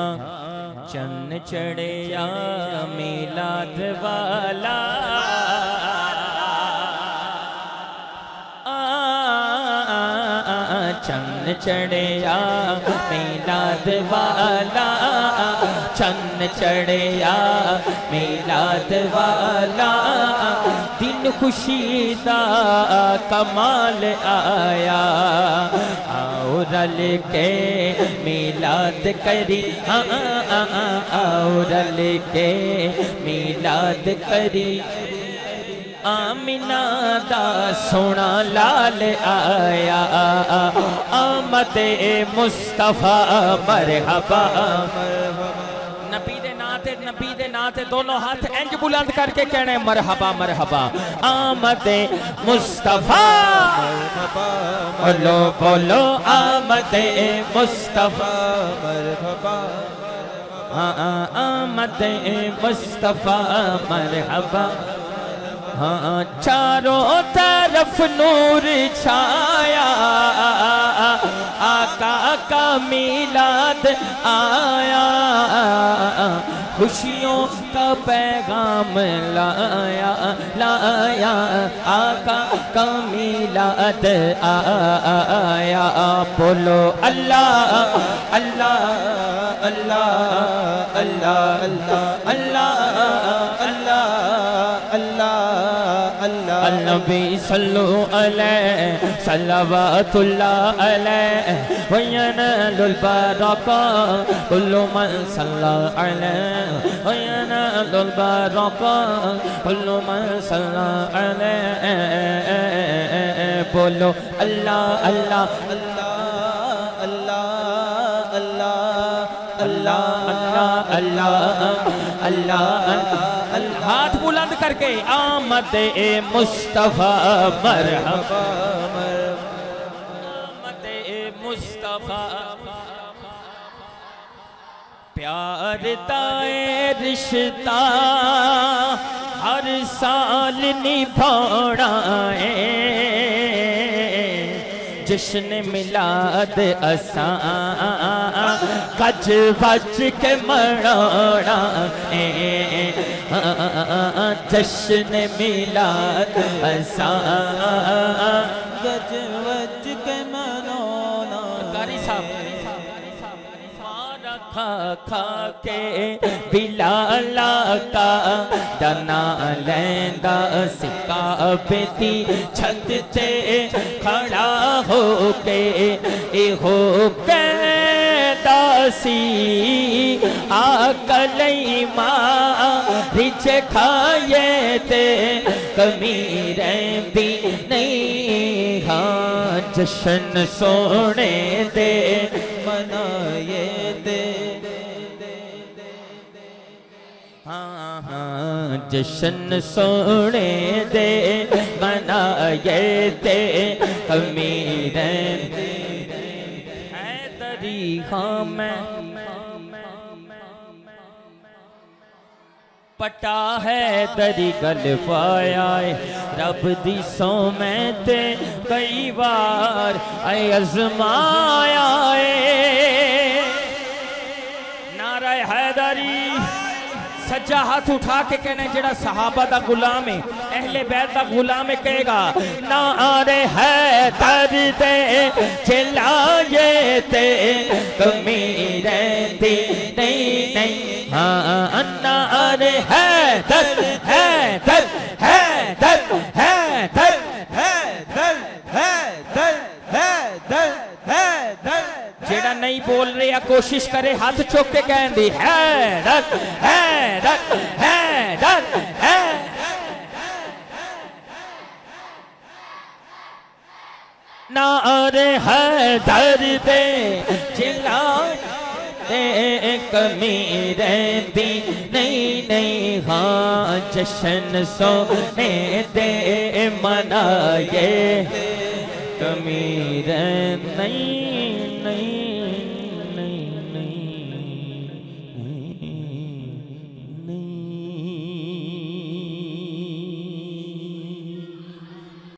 चन्न चढ़िया मिलाद वाला चन्न चढ़िया मिलाद वाला चन्न चढ़िया मिलाद वाला दिन खुशी दा कमाल आया आओ रल के मिलाद करी आओ रल के मिलाद करी आमिना दा सोना लाल आया आमद मुस्तफा मरहबा नबी दे नाते दोनों हाथ इंज बुलंद करके कहने मरहबा मरहबा आमद मुस्तफा बोलो बोलो आमद मुस्तफा मरहबा आमद मुस्तफा मरहबा हाँ चारों तरफ नूर छाया आका का मिलाद आया खुशियों का पैगाम लाया लाया आका का मिलाद आया बोलो अल्लाह अल्लाह अल्लाह अल्लाह अल्लाह अल्लाह अल्लाह नबी सल्लु अलैहि सल्लवातुल्लाह अलैहि व यनलुल बरका कुल्लु मन सल्ला अलैहि व यनलुल बरका कुल्लु मन सल्ला अलैहि बोलो अल्लाह अल्लाह अल्लाह अल्लाह अल्लाह अल्लाह अल्लाह अल्लाह हाथ बुलंद करके आमद मुस्तफा मरहबा आमद मुस्तफा प्यार ताए रिश्ता हर साल निभाना है जश्न मिलाद असा गज बज के मनाना जश्न मिलाद असा गज बज के मनाना कारी साहब खा खा के बिलाला का दना लैंदा सिक्का बेती छत ते खड़ा हो के हो के दासी आकलई माँ रिच खाए ते कमी रहती नहीं हाँ जश्न सोने दे मनाए दे हाँ हाँ जश्न सोने दे मनाए दे कमी रहती है तरीक़ा में पटा है दरी गल पाया रब दी सौ में ते कई बार अजमाया नारा हैदरी सज्जा हाथ उठा के कहने जेड़ा सहाबा दा गुलाम है अहले बैत दा गुलाम है कहेगा नारे हैदर दे चिल्लाए ते कमी रहती नहीं नहीं हाँ नारे हैदर हैदर हैदर हैदर हैदर हैदर हैदर हैदर जेड़ा नहीं बोल रहे या कोशिश करे हाथ चुक के कह दी हैदर हैदर हैदर नारे हैदर दे चिल्ला कमी रहती नहीं नहीं हाँ जश्न सोने दे मनाए कमी रह नहीं नहीं